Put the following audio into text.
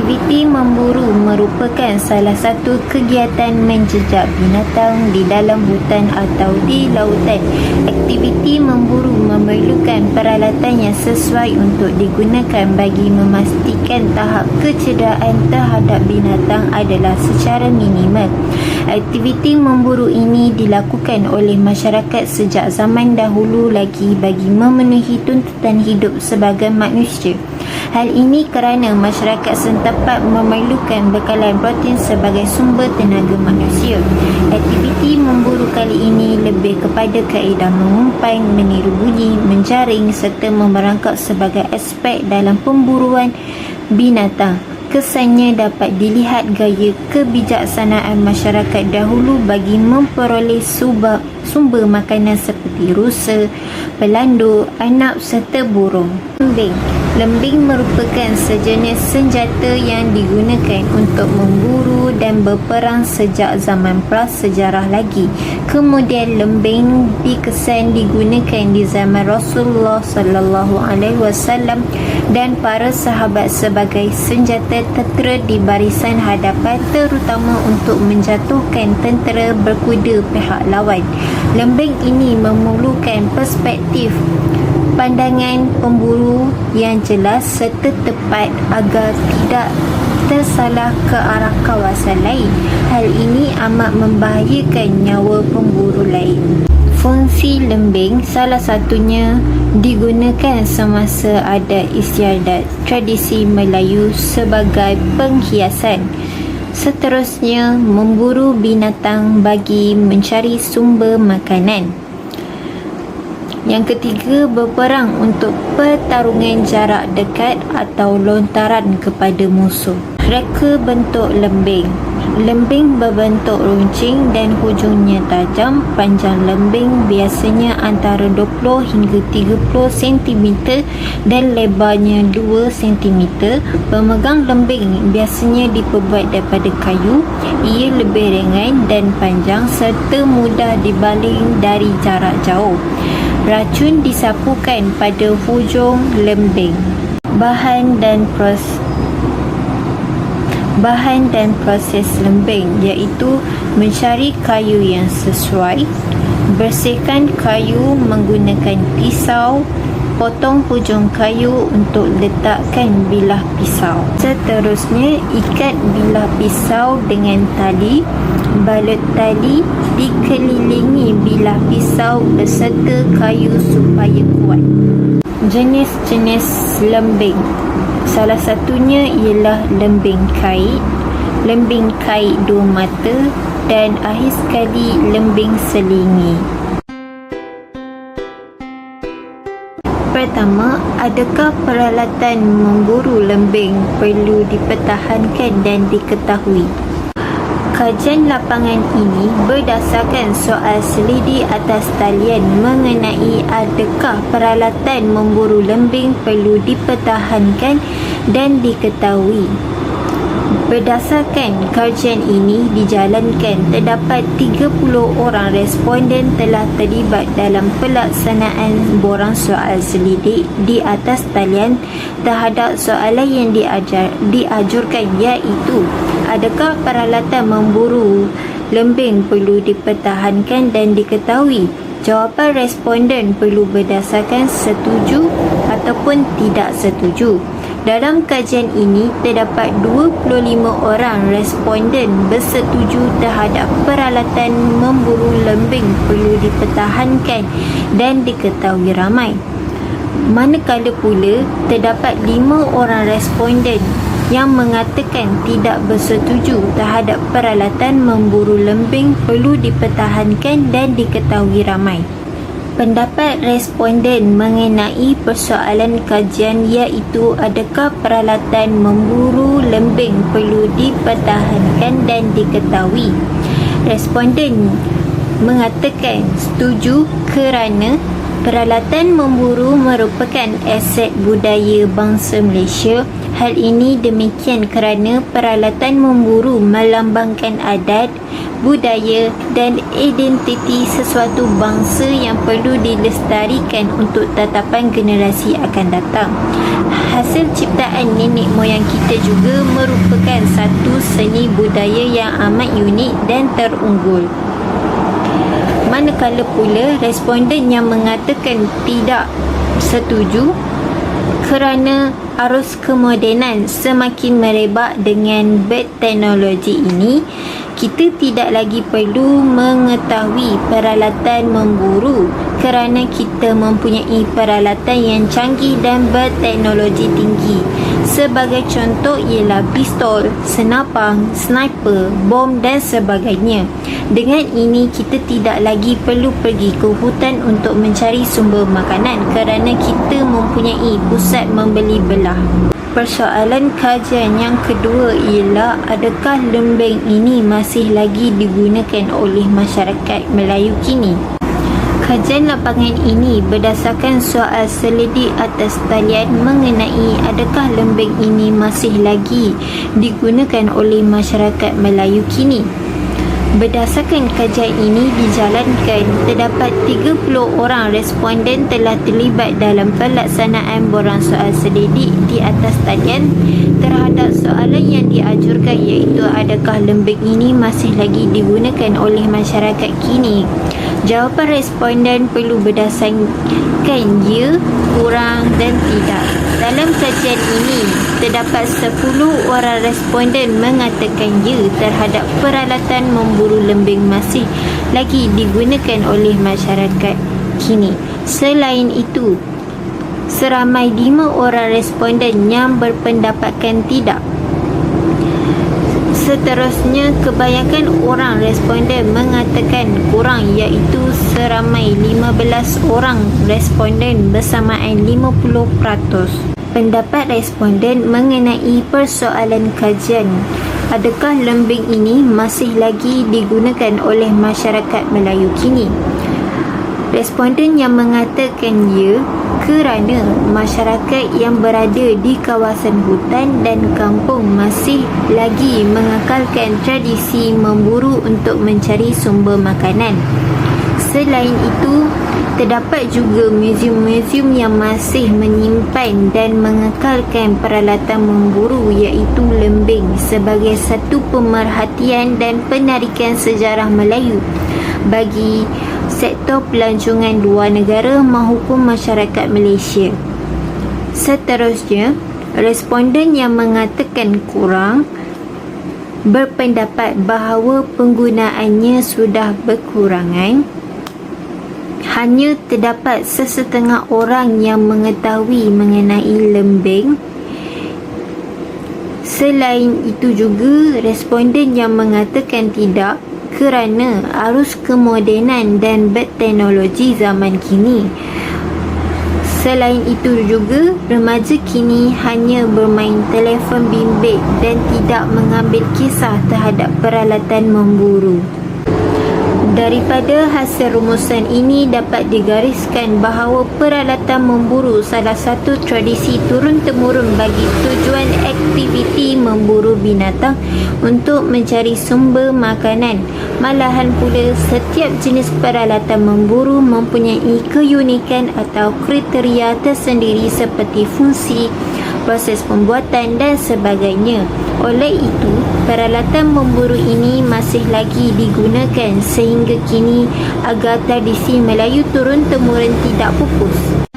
Aktiviti memburu merupakan salah satu kegiatan menjejak binatang di dalam hutan atau di lautan. Aktiviti memburu memerlukan peralatan yang sesuai untuk digunakan bagi memastikan tahap kecederaan terhadap binatang adalah secara minimal. Aktiviti memburu ini dilakukan oleh masyarakat sejak zaman dahulu lagi bagi memenuhi tuntutan hidup sebagai manusia. Hal ini kerana masyarakat setempat memerlukan bekalan protein sebagai sumber tenaga manusia. Aktiviti memburu kali ini lebih kepada kaedah mengumpai, meniru bunyi, menjaring serta memerangkap sebagai aspek dalam pemburuan binatang. Kesannya dapat dilihat gaya kebijaksanaan masyarakat dahulu bagi memperoleh sumber makanan seperti rusa, pelanduk, anap serta burung. Lembing merupakan sejenis senjata yang digunakan untuk memburu dan berperang sejak zaman prasejarah lagi. Kemudian lembing dikesan digunakan di zaman Rasulullah SAW dan para sahabat sebagai senjata tentera di barisan hadapan, terutama untuk menjatuhkan tentera berkuda pihak lawan. Lembing ini memerlukan perspektif pandangan pemburu yang jelas serta tepat agar tidak tersalah ke arah kawasan lain. Hal ini amat membahayakan nyawa pemburu lain. Fungsi lembing salah satunya digunakan semasa adat istiadat tradisi Melayu sebagai penghiasan. Seterusnya, memburu binatang bagi mencari sumber makanan. Yang ketiga, berperang untuk pertarungan jarak dekat atau lontaran kepada musuh. Reka bentuk lembing. Lembing berbentuk runcing dan hujungnya tajam. Panjang lembing biasanya antara 20 hingga 30 cm dan lebarnya 2 cm. Pemegang lembing biasanya diperbuat daripada kayu. Ia lebih ringan dan panjang serta mudah dibaling dari jarak jauh. Racun disapukan pada hujung lembing. Bahan dan proses lembing iaitu mencari kayu yang sesuai, bersihkan kayu menggunakan pisau, potong hujung kayu untuk letakkan bilah pisau. Seterusnya, ikat bilah pisau dengan tali. Balut tali dikelilingi bilah pisau beserta kayu supaya kuat. Jenis-jenis lembing. Salah satunya ialah lembing kait dua mata dan akhir sekali lembing selingi. Pertama, adakah peralatan memburu lembing perlu dipertahankan dan diketahui? Kajian lapangan ini berdasarkan soal selidik atas talian mengenai adakah peralatan memburu lembing perlu dipertahankan dan diketahui. Berdasarkan kajian ini dijalankan, terdapat 30 orang responden telah terlibat dalam pelaksanaan borang soal selidik di atas talian terhadap soalan yang diajukan, iaitu adakah peralatan memburu lembing perlu dipertahankan dan diketahui? Jawapan responden perlu berdasarkan setuju ataupun tidak setuju. Dalam kajian ini, terdapat 25 orang responden bersetuju terhadap peralatan memburu lembing perlu dipertahankan dan diketahui ramai. Manakala pula, terdapat 5 orang responden yang mengatakan tidak bersetuju terhadap peralatan memburu lembing perlu dipertahankan dan diketahui ramai. Pendapat responden mengenai persoalan kajian iaitu adakah peralatan memburu lembing perlu dipertahankan dan diketahui. Responden mengatakan setuju kerana peralatan memburu merupakan aset budaya bangsa Malaysia. Hal ini demikian kerana peralatan memburu melambangkan adat, budaya dan identiti sesuatu bangsa yang perlu dilestarikan untuk tatapan generasi akan datang. Hasil ciptaan nenek moyang kita juga merupakan satu seni budaya yang amat unik dan terunggul. Manakala pula responden yang mengatakan tidak setuju kerana arus kemodenan semakin merebak dengan berteknologi ini, kita tidak lagi perlu mengetahui peralatan memburu kerana kita mempunyai peralatan yang canggih dan berteknologi tinggi. Sebagai contoh ialah pistol, senapang, sniper, bom dan sebagainya. Dengan ini kita tidak lagi perlu pergi ke hutan untuk mencari sumber makanan kerana kita mempunyai pusat membeli belah. Persoalan kajian yang kedua ialah adakah lembing ini masih lagi digunakan oleh masyarakat Melayu kini? Kajian lapangan ini berdasarkan soal selidik atas talian mengenai adakah lembing ini masih lagi digunakan oleh masyarakat Melayu kini. Berdasarkan kajian ini dijalankan, terdapat 30 orang responden telah terlibat dalam pelaksanaan borang soal selidik di atas talian terhadap soalan yang diajukan, iaitu adakah lembing ini masih lagi digunakan oleh masyarakat kini. Jawapan responden perlu berdasarkan ya, kurang dan tidak. Dalam kajian ini, terdapat 10 orang responden mengatakan ya terhadap peralatan memburu lembing masih lagi digunakan oleh masyarakat kini. Selain itu, seramai 5 orang responden yang berpendapatkan tidak. Seterusnya, kebanyakan orang responden mengatakan kurang, iaitu seramai 15 orang responden bersamaan 50%. Pendapat responden mengenai persoalan kajian, adakah lembing ini masih lagi digunakan oleh masyarakat Melayu kini? Responden yang mengatakan ya kerana masyarakat yang berada di kawasan hutan dan kampung masih lagi mengekalkan tradisi memburu untuk mencari sumber makanan. Selain itu, terdapat juga muzium-muzium yang masih menyimpan dan mengekalkan peralatan memburu, iaitu lembing, sebagai satu pemerhatian dan penarikan sejarah Melayu bagi sektor pelancongan luar negara maupun masyarakat Malaysia. Seterusnya, responden yang mengatakan kurang berpendapat bahawa penggunaannya sudah berkurangan. Hanya terdapat sesetengah orang yang mengetahui mengenai lembing. Selain itu juga, responden yang mengatakan tidak kerana arus kemodenan dan berteknologi zaman kini. Selain itu juga, remaja kini hanya bermain telefon bimbit dan tidak mengambil kisah terhadap peralatan memburu. Daripada hasil rumusan ini dapat digariskan bahawa peralatan memburu salah satu tradisi turun-temurun bagi tujuan aktiviti memburu binatang untuk mencari sumber makanan. Malahan pula, setiap jenis peralatan memburu mempunyai keunikan atau kriteria tersendiri seperti fungsi, proses pembuatan dan sebagainya. Oleh itu, peralatan memburu ini masih lagi digunakan sehingga kini agar tradisi Melayu turun-temurun tidak pupus.